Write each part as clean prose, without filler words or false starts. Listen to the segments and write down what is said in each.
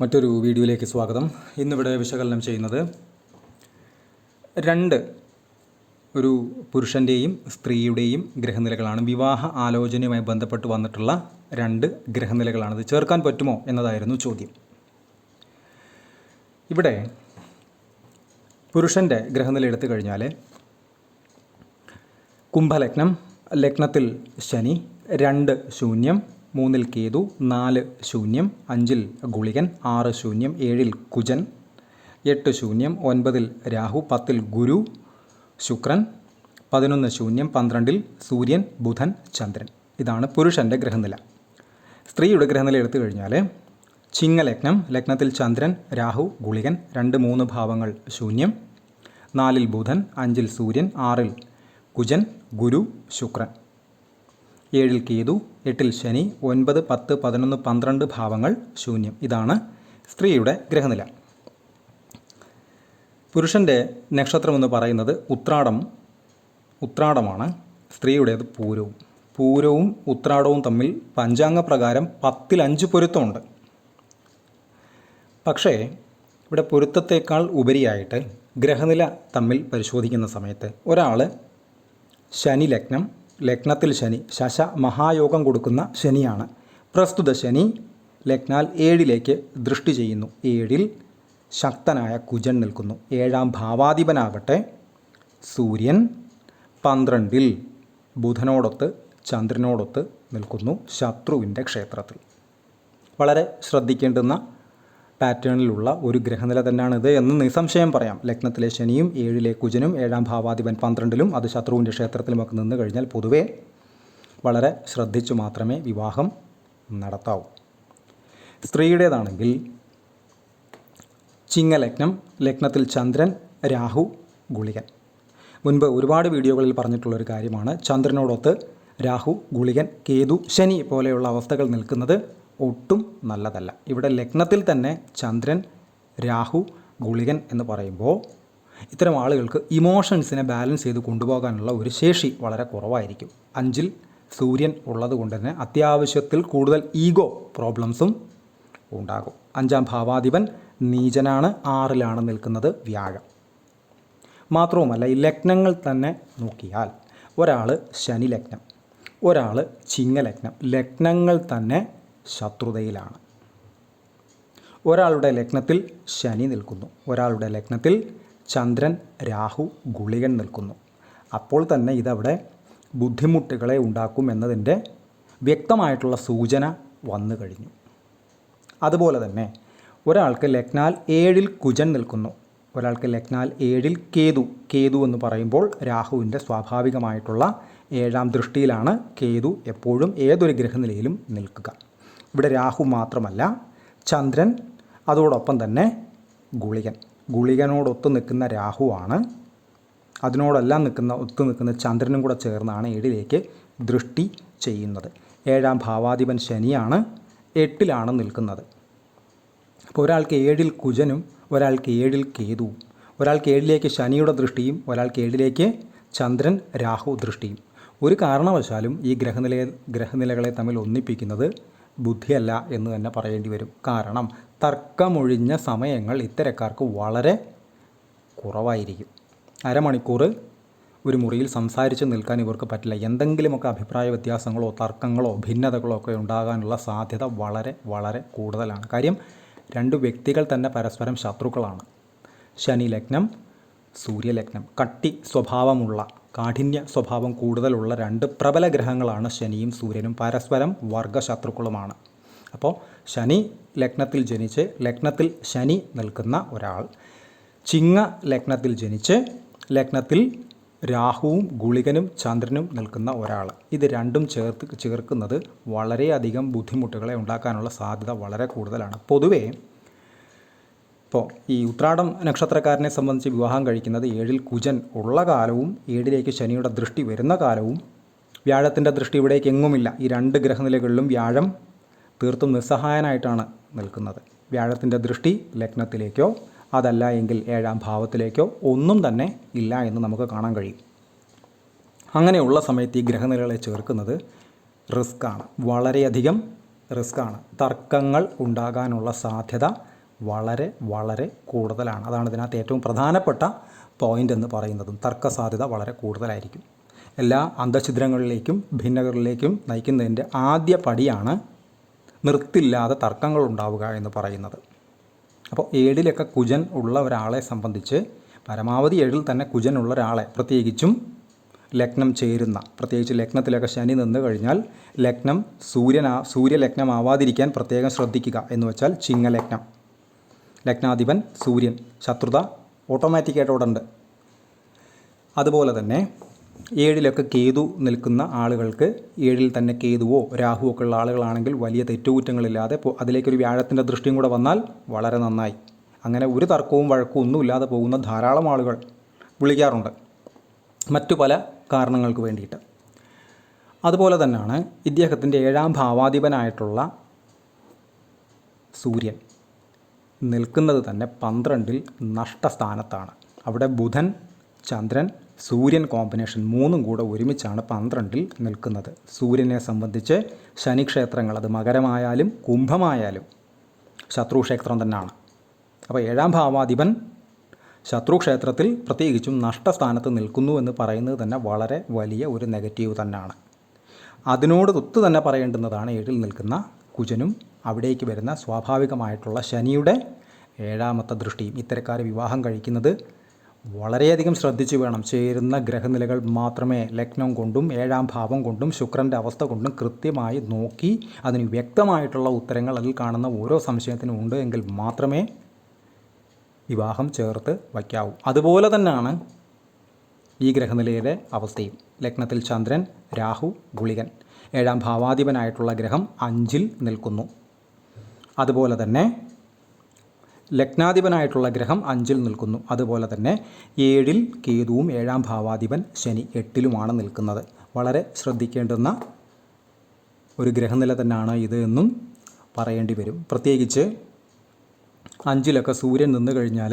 മറ്റൊരു വീഡിയോയിലേക്ക് സ്വാഗതം. ഇന്നിവിടെ വിശകലനം ചെയ്യുന്നത് ഒരു പുരുഷൻ്റെയും സ്ത്രീയുടെയും ഗ്രഹനിലകളാണ്. വിവാഹ ആലോചനയുമായി ബന്ധപ്പെട്ട് വന്നിട്ടുള്ള 2 ഗ്രഹനിലകളാണ്. ഇത് ചേർക്കാൻ പറ്റുമോ എന്നതായിരുന്നു ചോദ്യം. ഇവിടെ പുരുഷൻ്റെ ഗ്രഹനില എടുത്തു കഴിഞ്ഞാൽ കുംഭലഗ്നം, ലഗ്നത്തിൽ ശനി, 2 ശൂന്യം, 3 കേതു, 4 ശൂന്യം, 5 ഗുളികൻ, 6 ശൂന്യം, 7 കുജൻ, 8 ശൂന്യം, 9 രാഹു, 10 ഗുരു ശുക്രൻ, 11 ശൂന്യം, 12 സൂര്യൻ, ബുധൻ, ചന്ദ്രൻ. ഇതാണ് പുരുഷൻ്റെ ഗ്രഹനില. സ്ത്രീയുടെ ഗ്രഹനില എടുത്തു കഴിഞ്ഞാൽ ചിങ്ങലഗ്നം, ലഗ്നത്തിൽ ചന്ദ്രൻ, രാഹു, ഗുളികൻ, 2, 3 ഭാവങ്ങൾ ശൂന്യം, 4 ബുധൻ, 5 സൂര്യൻ, 6 കുജൻ, ഗുരു ശുക്രൻ, 7 കേതു, 8 ശനി, 9, 10, 11, 12 ഭാവങ്ങൾ ശൂന്യം. ഇതാണ് സ്ത്രീയുടെ ഗ്രഹനില. പുരുഷൻ്റെ നക്ഷത്രം എന്ന് പറയുന്നത് ഉത്രാടമാണ്. സ്ത്രീയുടേത് പൂരവും ഉത്രാടവും തമ്മിൽ പഞ്ചാംഗ പ്രകാരം 10-ൽ 5 പൊരുത്തമുണ്ട്. പക്ഷേ ഇവിടെ പൊരുത്തത്തേക്കാൾ ഉപരിയായിട്ട് ഗ്രഹനില തമ്മിൽ പരിശോധിക്കുന്ന സമയത്ത് ഒരാൾ ശനി ലഗ്നത്തിൽ ശനി, ശശ മഹായോഗം കൊടുക്കുന്ന ശനിയാണ്. പ്രസ്തുത ശനി ലഗ്നാൽ 7ലേക്ക് ദൃഷ്ടി ചെയ്യുന്നു. 7ൽ ശക്തനായ കുജൻ നിൽക്കുന്നു. 7ാം ഭാവാധിപനാകട്ടെ സൂര്യൻ 12ൽ ബുധനോടൊത്ത് ചന്ദ്രനോടൊത്ത് നിൽക്കുന്നു, ശത്രുവിൻ്റെ ക്ഷേത്രത്തിൽ. വളരെ ശ്രദ്ധിക്കേണ്ടുന്ന പാറ്റേണിലുള്ള ഒരു ഗ്രഹനില തന്നെയാണിത് എന്ന് നിസ്സംശയം പറയാം. ലഗ്നത്തിലെ ശനിയും 7ലെ കുജനും 7ാം ഭാവാധിപൻ 12ലും അത് ശത്രുവിൻ്റെ ക്ഷേത്രത്തിലുമൊക്കെ നിന്ന് കഴിഞ്ഞാൽ പൊതുവേ വളരെ ശ്രദ്ധിച്ചു മാത്രമേ വിവാഹം നടത്താവൂ. സ്ത്രീയുടേതാണെങ്കിൽ ചിങ്ങലഗ്നം, ലഗ്നത്തിൽ ചന്ദ്രൻ, രാഹു, ഗുളികൻ. മുൻപ് ഒരുപാട് വീഡിയോകളിൽ പറഞ്ഞിട്ടുള്ളൊരു കാര്യമാണ്. ചന്ദ്രനോടൊത്ത് രാഹു, ഗുളികൻ, കേതു, ശനി പോലെയുള്ള അവസ്ഥകൾ നിൽക്കുന്നത് ഒട്ടും നല്ലതല്ല. ഇവിടെ ലഗ്നത്തിൽ തന്നെ ചന്ദ്രൻ, രാഹു, ഗുളികൻ എന്ന് പറയുമ്പോൾ ഇത്തരം ആളുകൾക്ക് ഇമോഷൻസിനെ ബാലൻസ് ചെയ്ത് കൊണ്ടുപോകാനുള്ള ഒരു ശേഷി വളരെ കുറവായിരിക്കും. 5ൽ സൂര്യൻ ഉള്ളത് കൊണ്ട് തന്നെ അത്യാവശ്യത്തിൽ കൂടുതൽ ഈഗോ പ്രോബ്ലംസും ഉണ്ടാകും. 5ാം ഭാവാധിപൻ നീചനാണ്, 6ലാണ് നിൽക്കുന്നത് വ്യാഴം. മാത്രവുമല്ല ഈ ലഗ്നങ്ങൾ തന്നെ നോക്കിയാൽ ഒരാൾ ശനി ലഗ്നം, ഒരാൾ ചിങ്ങലഗ്നം, ലഗ്നങ്ങൾ തന്നെ ശത്രുതയിലാണ്. ഒരാളുടെ ലഗ്നത്തിൽ ശനി നിൽക്കുന്നു, ഒരാളുടെ ലഗ്നത്തിൽ ചന്ദ്രൻ, രാഹു, ഗുളികൻ നിൽക്കുന്നു. അപ്പോൾ തന്നെ ഇതവിടെ ബുദ്ധിമുട്ടുകളെ ഉണ്ടാക്കും എന്നതിൻ്റെ വ്യക്തമായിട്ടുള്ള സൂചന വന്നു കഴിഞ്ഞു. അതുപോലെ തന്നെ ഒരാൾക്ക് ലഗ്നാൽ 7ൽ കുജൻ നിൽക്കുന്നു, ഒരാൾക്ക് ലഗ്നാൽ 7ൽ കേതു എന്ന് പറയുമ്പോൾ രാഹുവിൻ്റെ സ്വാഭാവികമായിട്ടുള്ള 7ാം ദൃഷ്ടിയിലാണ് കേതു എപ്പോഴും ഏതൊരു ഗ്രഹനിലയിലും നിൽക്കുക. ഇവിടെ രാഹു മാത്രമല്ല ചന്ദ്രൻ, അതോടൊപ്പം തന്നെ ഗുളികനോടൊത്ത് നിൽക്കുന്ന രാഹുവാണ്. അതിനോടെല്ലാം ഒത്തു നിൽക്കുന്ന ചന്ദ്രനും കൂടെ ചേർന്നാണ് 7ലേക്ക് ദൃഷ്ടി ചെയ്യുന്നത്. 7ാം ഭാവാധിപൻ ശനിയാണ്, 8ലാണ് നിൽക്കുന്നത്. അപ്പോൾ ഒരാൾക്ക് 7ൽ കുജനും ഒരാൾക്ക് 7ൽ കേതുവും, ഒരാൾക്ക് 7ലേക്ക് ശനിയുടെ ദൃഷ്ടിയും ഒരാൾക്ക് 7ലേക്ക് ചന്ദ്രൻ രാഹു ദൃഷ്ടിയും. ഒരു കാരണവശാലും ഈ ഗ്രഹനിലകളെ തമ്മിൽ ഒന്നിപ്പിക്കുന്നത് ബുദ്ധിയല്ല എന്ന് തന്നെ പറയേണ്ടി വരും. കാരണം തർക്കമൊഴിഞ്ഞ സമയങ്ങൾ ഇത്തരക്കാർക്ക് വളരെ കുറവായിരിക്കും. അരമണിക്കൂർ ഒരു മുറിയിൽ സംസാരിച്ച് നിൽക്കാൻ ഇവർക്ക് പറ്റില്ല. എന്തെങ്കിലുമൊക്കെ അഭിപ്രായ വ്യത്യാസങ്ങളോ തർക്കങ്ങളോ ഭിന്നതകളോ ഒക്കെ ഉണ്ടാകാനുള്ള സാധ്യത വളരെ വളരെ കൂടുതലാണ്. കാര്യം 2 വ്യക്തികൾ തന്നെ പരസ്പരം ശത്രുക്കളാണ്. ശനി ലഗ്നം, സൂര്യലഗ്നം, കട്ടി സ്വഭാവമുള്ള, കാഠിന്യ സ്വഭാവം കൂടുതലുള്ള 2 പ്രബല ഗ്രഹങ്ങളാണ് ശനിയും സൂര്യനും. പരസ്പരം വർഗശത്രുക്കളുമാണ്. അപ്പോൾ ശനി ലഗ്നത്തിൽ ജനിച്ച് ലഗ്നത്തിൽ ശനി നിൽക്കുന്ന ഒരാൾ, ചിങ്ങ ലഗ്നത്തിൽ ജനിച്ച് ലഗ്നത്തിൽ രാഹുവും ഗുളികനും ചന്ദ്രനും നിൽക്കുന്ന ഒരാൾ, ഇത് രണ്ടും ചേർക്കുന്നത് വളരെയധികം ബുദ്ധിമുട്ടുകളെ ഉണ്ടാക്കാനുള്ള സാധ്യത വളരെ കൂടുതലാണ്. പൊതുവേ ഇപ്പോൾ ഈ ഉത്രാടം നക്ഷത്രക്കാരനെ സംബന്ധിച്ച് വിവാഹം കഴിക്കുന്നത് 7ൽ കുജൻ ഉള്ള കാലവും 7ലേക്ക് ശനിയുടെ ദൃഷ്ടി വരുന്ന കാലവും വ്യാഴത്തിൻ്റെ ദൃഷ്ടി ഇവിടേക്ക് എങ്ങുമില്ല. ഈ 2 ഗ്രഹനിലകളിലും വ്യാഴം തീർത്തും നിസ്സഹായനായിട്ടാണ് നിൽക്കുന്നത്. വ്യാഴത്തിൻ്റെ ദൃഷ്ടി ലഗ്നത്തിലേക്കോ അതല്ല എങ്കിൽ 7ാം ഭാവത്തിലേക്കോ ഒന്നും തന്നെ ഇല്ല എന്ന് നമുക്ക് കാണാൻ കഴിയും. അങ്ങനെയുള്ള സമയത്ത് ഈ ഗ്രഹനിലകളെ ചേർക്കുന്നത് റിസ്ക്കാണ്, വളരെയധികം റിസ്ക്കാണ്. തർക്കങ്ങൾ ഉണ്ടാകാനുള്ള സാധ്യത വളരെ വളരെ കൂടുതലാണ്. അതാണ് ഇതിനകത്ത് ഏറ്റവും പ്രധാനപ്പെട്ട പോയിൻ്റ് എന്ന് പറയുന്നതും. തർക്കസാധ്യത വളരെ കൂടുതലായിരിക്കും. എല്ലാ അന്തഃഛിദ്രങ്ങളിലേക്കും ഭിന്നകളിലേക്കും നയിക്കുന്നതിൻ്റെ ആദ്യ പടിയാണ് നിർത്തില്ലാതെ തർക്കങ്ങൾ ഉണ്ടാവുക എന്ന് പറയുന്നത്. അപ്പോൾ ഏഴിലൊക്കെ കുജൻ ഉള്ള ഒരാളെ സംബന്ധിച്ച് പരമാവധി ഏഴിൽ തന്നെ കുജൻ ഉള്ള ഒരാളെ, പ്രത്യേകിച്ചും ലഗ്നം ചേരുന്ന, പ്രത്യേകിച്ച് ലഗ്നത്തിലൊക്കെ ശനി നിന്ന് കഴിഞ്ഞാൽ ലഗ്നം സൂര്യലഗ്നമാവാതിരിക്കാൻ പ്രത്യേകം ശ്രദ്ധിക്കുക. എന്ന് വെച്ചാൽ ചിങ്ങലഗ്നം, ലഗ്നാധിപൻ സൂര്യൻ, ശത്രുത ഓട്ടോമാറ്റിക്കായിട്ട് അവിടെ ഉണ്ട്. അതുപോലെ തന്നെ ഏഴിലൊക്കെ കേതു നിൽക്കുന്ന ആളുകൾക്ക്, ഏഴിൽ തന്നെ കേതുവോ രാഹുവോ ഒക്കെ ഉള്ള ആളുകളാണെങ്കിൽ വലിയ തെറ്റുകുറ്റങ്ങളില്ലാതെ അതിലേക്കൊരു വ്യാഴത്തിൻ്റെ ദൃഷ്ടിയും കൂടെ വന്നാൽ വളരെ നന്നായി. അങ്ങനെ ഒരു തർക്കവും വഴക്കവും ഒന്നുമില്ലാതെ പോകുന്ന ധാരാളം ആളുകൾ വിളിക്കാറുണ്ട്, മറ്റു പല കാരണങ്ങൾക്ക് വേണ്ടിയിട്ട്. അതുപോലെ തന്നെയാണ് ഇദ്ദേഹത്തിൻ്റെ 7ാം ഭാവാധിപനായിട്ടുള്ള സൂര്യൻ നിൽക്കുന്നത് തന്നെ 12-ൽ നഷ്ടസ്ഥാനത്താണ്. അവിടെ ബുധൻ, ചന്ദ്രൻ, സൂര്യൻ കോമ്പിനേഷൻ മൂന്നും കൂടെ ഒരുമിച്ചാണ് 12-ൽ നിൽക്കുന്നത്. സൂര്യനെ സംബന്ധിച്ച് ശനിക്ഷേത്രങ്ങൾ, അത് മകരമായാലും കുംഭമായാലും ശത്രുക്ഷേത്രം തന്നെയാണ്. അപ്പോൾ 7ാം ഭാവാധിപൻ ശത്രുക്ഷേത്രത്തിൽ പ്രത്യേകിച്ചും നഷ്ടസ്ഥാനത്ത് നിൽക്കുന്നു എന്ന് പറയുന്നത് തന്നെ വളരെ വലിയ ഒരു നെഗറ്റീവ് തന്നെയാണ്. അതിനോട് തൊത്ത് തന്നെ പറയേണ്ടുന്നതാണ് 7-ൽ നിൽക്കുന്ന കുജനും അവിടേക്ക് വരുന്ന സ്വാഭാവികമായിട്ടുള്ള ശനിയുടെ 7ാമത്തെ ദൃഷ്ടിയും. ഇത്തരക്കാരെ വിവാഹം കഴിക്കുന്നത് വളരെയധികം ശ്രദ്ധിച്ചു വേണം. ചേരുന്ന ഗ്രഹനിലകൾ മാത്രമേ ലഗ്നം കൊണ്ടും 7ാം ഭാവം കൊണ്ടും ശുക്രൻ്റെ അവസ്ഥ കൊണ്ടും കൃത്യമായി നോക്കി അതിന് വ്യക്തമായിട്ടുള്ള ഉത്തരങ്ങൾ അതിൽ കാണുന്ന ഓരോ സംശയത്തിനും ഉണ്ട് എങ്കിൽ മാത്രമേ വിവാഹം ചേർത്ത് വയ്ക്കാവൂ. അതുപോലെ തന്നെയാണ് ഈ ഗ്രഹനിലയിലെ അവസ്ഥയും. ലഗ്നത്തിൽ ചന്ദ്രൻ, രാഹു, ഗുളികൻ, 7ാം ഭാവാധിപനായിട്ടുള്ള ഗ്രഹം 5-ൽ നിൽക്കുന്നു. അതുപോലെ തന്നെ ലഗ്നാധിപനായിട്ടുള്ള ഗ്രഹം 5-ൽ നിൽക്കുന്നു. അതുപോലെ തന്നെ 7-ൽ കേതുവും 7ാം ഭാവാധിപൻ ശനി 8-ലുമാണ് നിൽക്കുന്നത്. വളരെ ശ്രദ്ധിക്കേണ്ടുന്ന ഒരു ഗ്രഹനില തന്നെയാണ് ഇത് എന്നും പറയേണ്ടി വരും. പ്രത്യേകിച്ച് 5-ലൊക്കെ സൂര്യൻ നിന്ന് കഴിഞ്ഞാൽ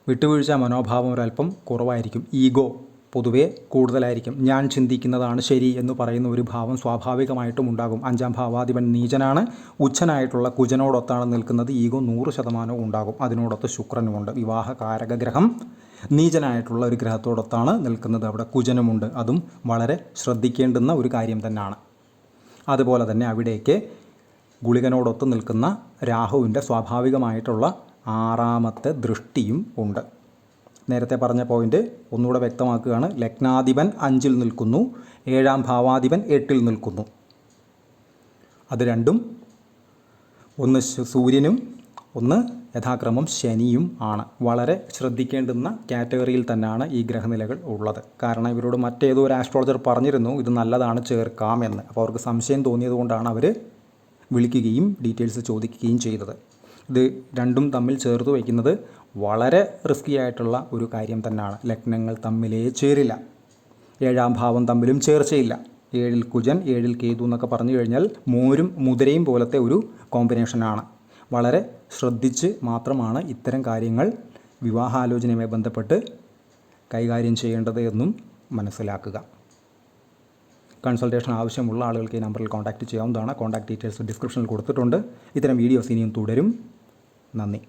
വിട്ടുവീഴ്ച മനോഭാവം ഒരല്പം കുറവായിരിക്കും. ഈഗോ പൊതുവേ കൂടുതലായിരിക്കും. ഞാൻ ചിന്തിക്കുന്നതാണ് ശരി എന്ന് പറയുന്ന ഒരു ഭാവം സ്വാഭാവികമായിട്ടും ഉണ്ടാകും. 5ാം ഭാവാധിപൻ നീചനാണ്, ഉച്ചനായിട്ടുള്ള കുജനോടൊത്താണ് നിൽക്കുന്നത്. ഈഗോ 100% ഉണ്ടാകും. അതിനോടൊത്ത് ശുക്രനുമുണ്ട്. വിവാഹകാരക ഗ്രഹം നീചനായിട്ടുള്ള ഒരു ഗ്രഹത്തോടൊത്താണ് നിൽക്കുന്നത്. അവിടെ കുജനുമുണ്ട്. അതും വളരെ ശ്രദ്ധിക്കേണ്ടുന്ന ഒരു കാര്യം തന്നെയാണ്. അതുപോലെ തന്നെ അവിടേക്ക് ഗുളികനോടൊത്ത് നിൽക്കുന്ന രാഹുവിൻ്റെ സ്വാഭാവികമായിട്ടുള്ള 6ാമത്തെ ദൃഷ്ടിയും ഉണ്ട്. നേരത്തെ പറഞ്ഞ പോയിൻ്റ് ഒന്നുകൂടെ വ്യക്തമാക്കുകയാണ്. ലഗ്നാധിപൻ 5-ൽ നിൽക്കുന്നു, 7ാം ഭാവാധിപൻ 8-ൽ നിൽക്കുന്നു. അത് രണ്ടും ഒന്ന് സൂര്യനും ഒന്ന് യഥാക്രമം ശനിയും ആണ്. വളരെ ശ്രദ്ധിക്കേണ്ടുന്ന കാറ്റഗറിയിൽ തന്നെയാണ് ഈ ഗ്രഹനിലകൾ ഉള്ളത്. കാരണം ഇവരോട് മറ്റേതോ ഒരു ആസ്ട്രോളജർ പറഞ്ഞിരുന്നു ഇത് നല്ലതാണ് ചേർക്കാം എന്ന്. അപ്പോൾ അവർക്ക് സംശയം തോന്നിയതുകൊണ്ടാണ് അവർ വിളിക്കുകയും ഡീറ്റെയിൽസ് ചോദിക്കുകയും ചെയ്തത്. ഇത് രണ്ടും തമ്മിൽ ചേർത്ത് വയ്ക്കുന്നത് വളരെ റിസ്കി ആയിട്ടുള്ള ഒരു കാര്യം തന്നെയാണ്. ലഗ്നങ്ങൾ തമ്മിലേ ചേരില്ല, 7ാം ഭാവം തമ്മിലും ചേർച്ചയില്ല. 7-ൽ കുജൻ 7-ൽ കേതു എന്നൊക്കെ പറഞ്ഞു കഴിഞ്ഞാൽ മോരും മുതിരയും പോലത്തെ ഒരു കോമ്പിനേഷനാണ്. വളരെ ശ്രദ്ധിച്ച് മാത്രമാണ് ഇത്തരം കാര്യങ്ങൾ വിവാഹാലോചനയുമായി ബന്ധപ്പെട്ട് കൈകാര്യം ചെയ്യേണ്ടത് എന്നും മനസ്സിലാക്കുക. കൺസൾട്ടേഷൻ ആവശ്യമുള്ള ആളുകൾക്ക് ഈ നമ്പറിൽ കോൺടാക്റ്റ് ചെയ്യാവുന്നതാണ്. കോൺടാക്ട് ഡീറ്റെയിൽസ് ഡിസ്ക്രിപ്ഷനിൽ കൊടുത്തിട്ടുണ്ട്. ഇത്തരം വീഡിയോസ് ഇനിയും തുടരും. നന്ദി.